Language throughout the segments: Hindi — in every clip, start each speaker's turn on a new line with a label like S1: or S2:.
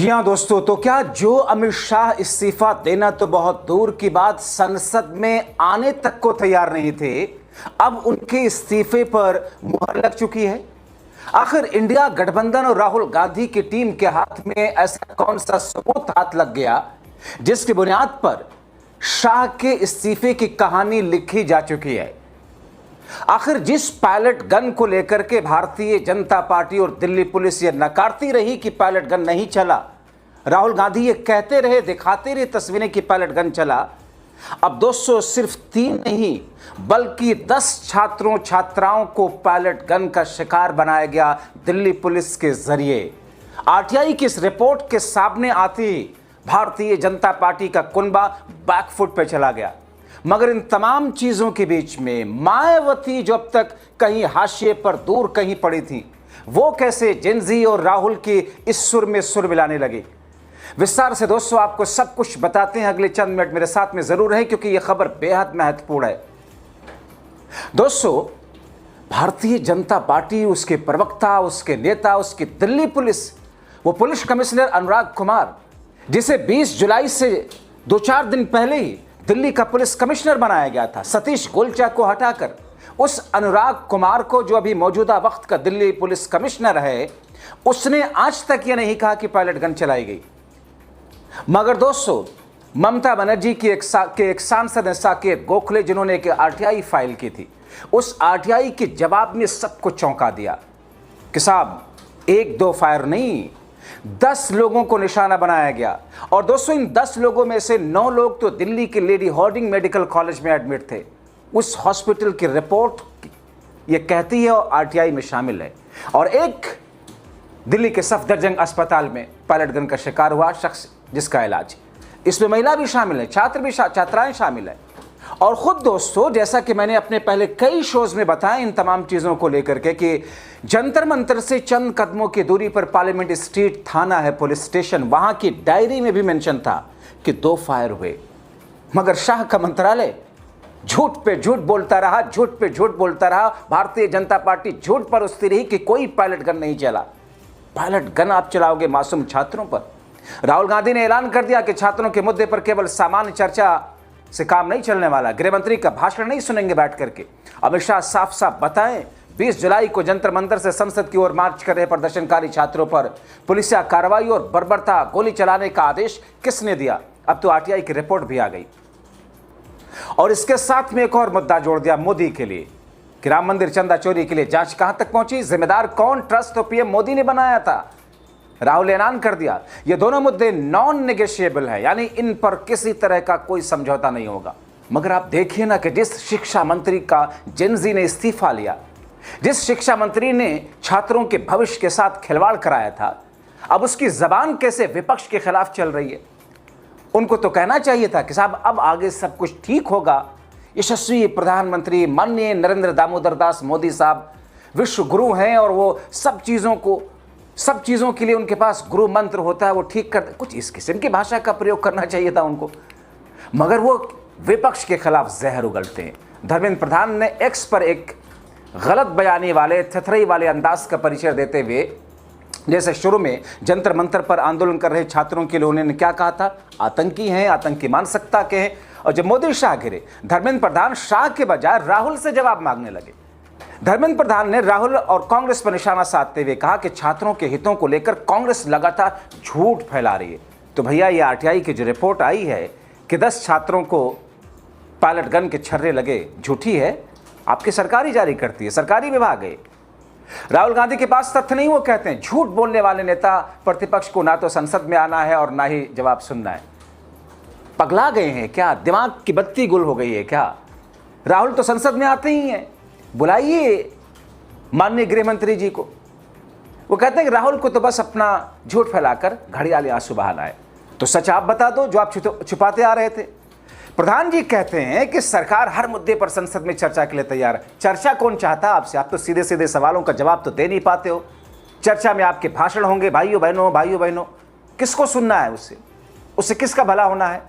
S1: जी हां दोस्तों, तो क्या जो अमित शाह इस्तीफा देना तो बहुत दूर की बात, संसद में आने तक को तैयार नहीं थे, अब उनके इस्तीफे पर मुहर लग चुकी है। आखिर इंडिया गठबंधन और राहुल गांधी की टीम के हाथ में ऐसा कौन सा सबूत हाथ लग गया जिसकी बुनियाद पर शाह के इस्तीफे की कहानी लिखी जा चुकी है। आखिर जिस पायलट गन को लेकर के भारतीय जनता पार्टी और दिल्ली पुलिस ये नकारती रही कि पायलट गन नहीं चला, राहुल गांधी ये कहते रहे, दिखाते रहे तस्वीरें कि पायलट गन चला, अब दोस्तों सिर्फ 3 नहीं बल्कि 10 छात्रों छात्राओं को पायलट गन का शिकार बनाया गया दिल्ली पुलिस के जरिए। आरटीआई की इस रिपोर्ट के सामने आते ही भारतीय जनता पार्टी का कुनबा बैकफुट पे चला गया। मगर इन तमाम चीजों के बीच में मायावती जो अब तक कहीं हाशिए पर दूर कहीं पड़ी थी, वो कैसे जिंजी और राहुल की इस सुर में सुर मिलाने लगी, विस्तार से दोस्तों आपको सब कुछ बताते हैं। अगले चंद मिनट मेरे साथ में जरूर है क्योंकि यह खबर बेहद महत्वपूर्ण है। दोस्तों, भारतीय जनता पार्टी, उसके प्रवक्ता, उसके नेता, उसकी दिल्ली पुलिस, वो पुलिस कमिश्नर अनुराग कुमार, जिसे 20 जुलाई से 2-4 दिन पहले ही दिल्ली का पुलिस कमिश्नर बनाया गया था, सतीश गोलचा को हटाकर उस अनुराग कुमार को, जो अभी मौजूदा वक्त का दिल्ली पुलिस कमिश्नर है, उसने आज तक यह नहीं कहा कि पायलट गन चलाई गई। मगर दोस्तों, ममता बनर्जी की एक सांसद है साकेत गोखले, जिन्होंने एक आरटीआई फाइल की थी, उस आरटीआई के जवाब ने सबको चौंका दिया कि साहब 1-2 फायर नहीं, 10 लोगों को निशाना बनाया गया। और दोस्तों, इन 10 लोगों में से 9 लोग तो दिल्ली के लेडी हार्डिंग मेडिकल कॉलेज में एडमिट थे। उस हॉस्पिटल की रिपोर्ट ये कहती है और आरटीआई में शामिल है। और एक दिल्ली के सफदरजंग अस्पताल में पायलट गन का शिकार हुआ शख्स जिसका इलाज, इसमें महिला भी शामिल है, छात्राएं शामिल है। और खुद दोस्तों, जैसा कि मैंने अपने पहले कई शोज में बताया इन तमाम चीजों को लेकर के कि जंतर मंतर से चंद कदमों की दूरी पर पार्लियामेंट स्ट्रीट थाना है, पुलिस स्टेशन, वहां की डायरी में भी मेंशन था कि 2 फायर हुए। मगर शाह का मंत्रालय झूठ पे झूठ बोलता रहा, झूठ पे झूठ बोलता रहा। भारतीय जनता पार्टी झूठ पर उठती रही कि कोई पायलट गन नहीं चला। पायलट गन आप चलाओगे मासूम छात्रों पर? राहुल गांधी ने ऐलान कर दिया कि छात्रों के मुद्दे पर केवल सामान्य चर्चा से काम नहीं चलने वाला, गृहमंत्री का भाषण नहीं सुनेंगे बैठ करके। अमित शाह साफ साफ बताएं, 20 जुलाई को जंतर मंतर से संसद की ओर मार्च कर रहे प्रदर्शनकारी छात्रों पर पुलिसिया कार्रवाई और बर्बरता गोली चलाने का आदेश किसने दिया? अब तो आरटीआई की रिपोर्ट भी आ गई। और इसके साथ में एक और मुद्दा जोड़ दिया मोदी के लिए कि राम मंदिर चंदा चोरी के लिए जांच कहां तक पहुंची, जिम्मेदार कौन? ट्रस्ट तो पीएम मोदी ने बनाया था। राहुल ने ऐलान कर दिया ये दोनों मुद्दे नॉन नेगोशिएबल है, यानी इन पर किसी तरह का कोई समझौता नहीं होगा। मगर आप देखिए ना कि जिस शिक्षा मंत्री का जिंजी ने इस्तीफा लिया, जिस शिक्षा मंत्री ने छात्रों के भविष्य के साथ खिलवाड़ कराया था, अब उसकी जबान कैसे विपक्ष के खिलाफ चल रही है। उनको तो कहना चाहिए था कि साहब अब आगे सब कुछ ठीक होगा। यशस्वी प्रधानमंत्री माननीय नरेंद्र दामोदर दास मोदी साहब विश्व गुरु हैं और वो सब चीज़ों के लिए उनके पास गुरु मंत्र होता है, वो ठीक कर, कुछ इस किस्म की भाषा का प्रयोग करना चाहिए था उनको। मगर वो विपक्ष के खिलाफ जहर उगलते हैं। धर्मेंद्र प्रधान ने एक्स पर एक गलत बयानी वाले, थथरई वाले अंदाज का परिचय देते हुए, जैसे शुरू में जंतर मंतर पर आंदोलन कर रहे छात्रों के लिए उन्होंने क्या कहा था, आतंकी हैं, आतंकी मानसिकता के हैं। और जब मोदी शाह गिरे, धर्मेंद्र प्रधान शाह के बजाय राहुल से जवाब मांगने लगे। धर्मेंद्र प्रधान ने राहुल और कांग्रेस पर निशाना साधते हुए कहा कि छात्रों के हितों को लेकर कांग्रेस लगातार झूठ फैला रही है। तो भैया, ये आरटीआई की जो रिपोर्ट आई है कि 10 छात्रों को पायलट गन के छर्रे लगे, झूठी है। आपकी सरकार ही जारी करती है, सरकारी विभाग है। राहुल गांधी के पास तथ्य नहीं, वो कहते हैं। झूठ बोलने वाले नेता प्रतिपक्ष को ना तो संसद में आना है और ना ही जवाब सुनना है। पगला गए हैं क्या? दिमाग की बत्ती गुल हो गई है क्या? राहुल तो संसद में आते ही हैं, बुलाइए माननीय गृह मंत्री जी को। वो कहते हैं कि राहुल को तो बस अपना झूठ फैलाकर घड़ियाली आंसू बहाना है। तो सच आप बता दो जो आप छुपाते आ रहे थे। प्रधान जी कहते हैं कि सरकार हर मुद्दे पर संसद में चर्चा के लिए तैयार है। चर्चा कौन चाहता है आपसे? आप तो सीधे सीधे सवालों का जवाब तो दे नहीं पाते हो। चर्चा में आपके भाषण होंगे, भाइयों बहनों, किसको सुनना है? उससे किसका भला होना है?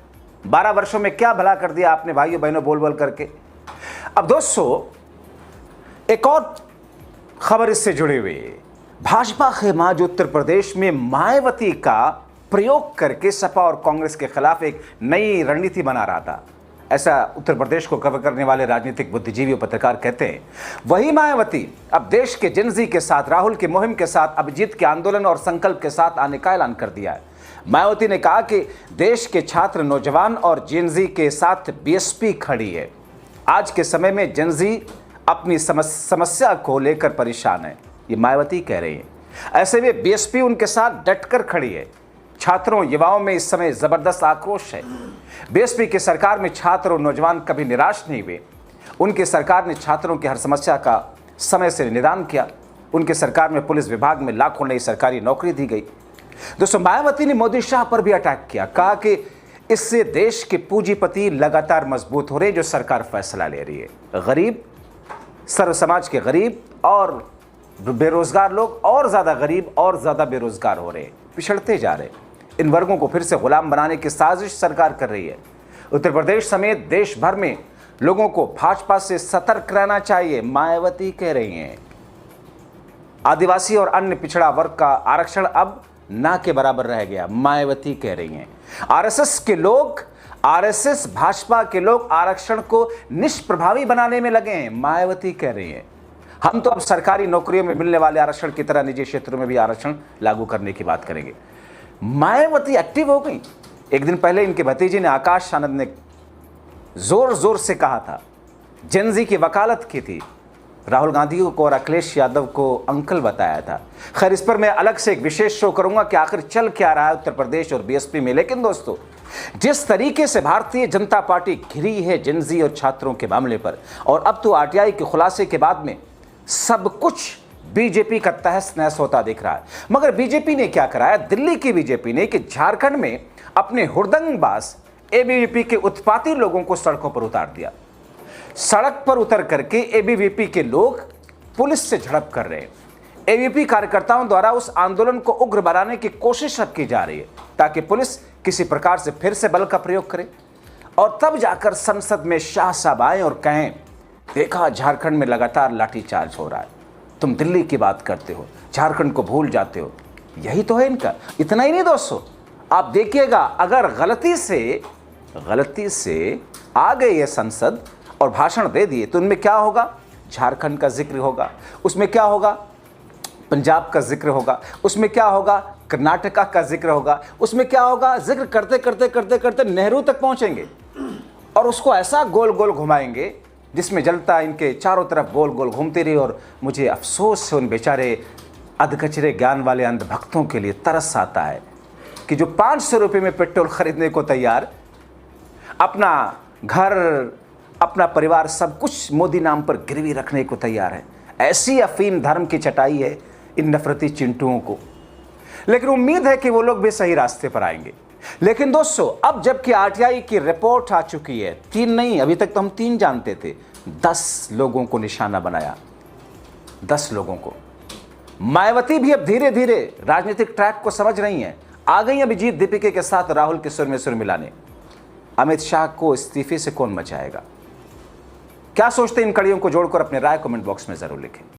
S1: 12 वर्षों में क्या भला कर दिया आपने भाइयों बहनों बोल बोल करके। अब दोस्तों, एक और खबर इससे जुड़ी हुई है। भाजपा खेमाज उत्तर प्रदेश में मायावती का प्रयोग करके सपा और कांग्रेस के खिलाफ एक नई रणनीति बना रहा था, ऐसा उत्तर प्रदेश को कवर करने वाले राजनीतिक बुद्धिजीवी और पत्रकार कहते हैं। वही मायावती अब देश के जेनजी के साथ, राहुल की मुहिम के साथ, अभिजीत के आंदोलन और संकल्प के साथ आने का ऐलान कर दिया है। मायावती ने कहा कि देश के छात्र, नौजवान और जेनजी के साथ बीएसपी खड़ी है। आज के समय में जेनजी अपनी समस्या को लेकर परेशान है, ये मायावती कह रही हैं। ऐसे में बीएसपी उनके साथ डटकर खड़ी है। छात्रों, युवाओं में इस समय जबरदस्त आक्रोश है। बीएसपी की सरकार में छात्र और नौजवान कभी निराश नहीं हुए। उनकी सरकार ने छात्रों की हर समस्या का समय से निदान किया। उनकी सरकार में पुलिस विभाग में लाखों नई सरकारी नौकरी दी गई। दोस्तों, मायावती ने मोदी शाह पर भी अटैक किया, कहा कि इससे देश के पूंजीपति लगातार मजबूत हो रहे जो सरकार फैसला ले रही है। गरीब, सर्व समाज के गरीब और बेरोजगार लोग और ज़्यादा गरीब और ज़्यादा बेरोजगार हो रहे हैं, पिछड़ते जा रहे हैं। इन वर्गों को फिर से गुलाम बनाने की साजिश सरकार कर रही है। उत्तर प्रदेश समेत देश भर में लोगों को भाजपा से सतर्क रहना चाहिए, मायावती कह रही हैं। आदिवासी और अन्य पिछड़ा वर्ग का आरक्षण अब ना के बराबर रह गया, मायावती कह रही हैं। आरएसएस भाजपा के लोग आरक्षण को निष्प्रभावी बनाने में लगे हैं, मायावती कह रही हैं। हम तो अब सरकारी नौकरियों में मिलने वाले आरक्षण की तरह निजी क्षेत्रों में भी आरक्षण लागू करने की बात करेंगे। मायावती एक्टिव हो गई। एक दिन पहले इनके भतीजे ने, आकाश आनंद ने जोर जोर से कहा था, जेनजी की वकालत की थी, राहुल गांधी को और अखिलेश यादव को अंकल बताया था। खैर, इस पर मैं अलग से एक विशेष शो करूंगा कि आखिर चल क्या रहा है उत्तर प्रदेश और बीएसपी में। लेकिन दोस्तों, जिस तरीके से भारतीय जनता पार्टी घिरी है जेनजी और छात्रों के मामले पर, और अब तो आरटीआई के खुलासे के बाद में सब कुछ बीजेपी का तहस नहस होता दिख रहा है। मगर बीजेपी ने क्या कराया, दिल्ली की बीजेपी ने, कि झारखंड में अपने हुड़दंगबाज एबीवीपी के उत्पाती लोगों को सड़कों पर उतार दिया। सड़क पर उतर करके एबीवीपी के लोग पुलिस से झड़प कर रहे हैं। एबीवीपी कार्यकर्ताओं द्वारा उस आंदोलन को उग्र बनाने की कोशिश अब की जा रही है, ताकि पुलिस किसी प्रकार से फिर से बल का प्रयोग करे और तब जाकर संसद में शाह साहब आए और कहें, देखा झारखंड में लगातार लाठीचार्ज हो रहा है, तुम दिल्ली की बात करते हो, झारखंड को भूल जाते हो। यही तो है इनका। इतना ही नहीं दोस्तों, आप देखिएगा, अगर गलती से आ गए ये संसद और भाषण दे दिए तो उनमें क्या होगा, झारखंड का जिक्र होगा, उसमें क्या होगा, पंजाब का जिक्र होगा, उसमें क्या होगा, कर्नाटका का जिक्र होगा, उसमें क्या होगा, जिक्र करते करते करते करते नेहरू तक पहुंचेंगे और उसको ऐसा गोल गोल घुमाएंगे जिसमें जनता इनके चारों तरफ गोल गोल घूमती रही। और मुझे अफसोस है उन बेचारे अधकचरे ज्ञान वाले अंधभक्तों के लिए, तरस आता है कि जो 500 रुपये में पेट्रोल खरीदने को तैयार, अपना घर, अपना परिवार, सब कुछ मोदी नाम पर गिरवी रखने को तैयार है। ऐसी अफीम धर्म की चटाई है इन नफरती चिंटुओं को। लेकिन उम्मीद है कि वो लोग भी सही रास्ते पर आएंगे। लेकिन दोस्तों, अब जबकि आरटीआई की रिपोर्ट आ चुकी है, 3 नहीं, अभी तक तो हम 3 जानते थे, 10 लोगों को निशाना बनाया, 10 लोगों को। मायावती भी अब धीरे धीरे राजनीतिक ट्रैक को समझ रही हैं। आ गई अभिजीत दीपिका के साथ राहुल के सुर में सुर मिलाने। अमित शाह को इस्तीफे से कौन बचाएगा? क्या सोचते हैं, इन कड़ियों को जोड़कर अपने राय कमेंट बॉक्स में जरूर लिखें।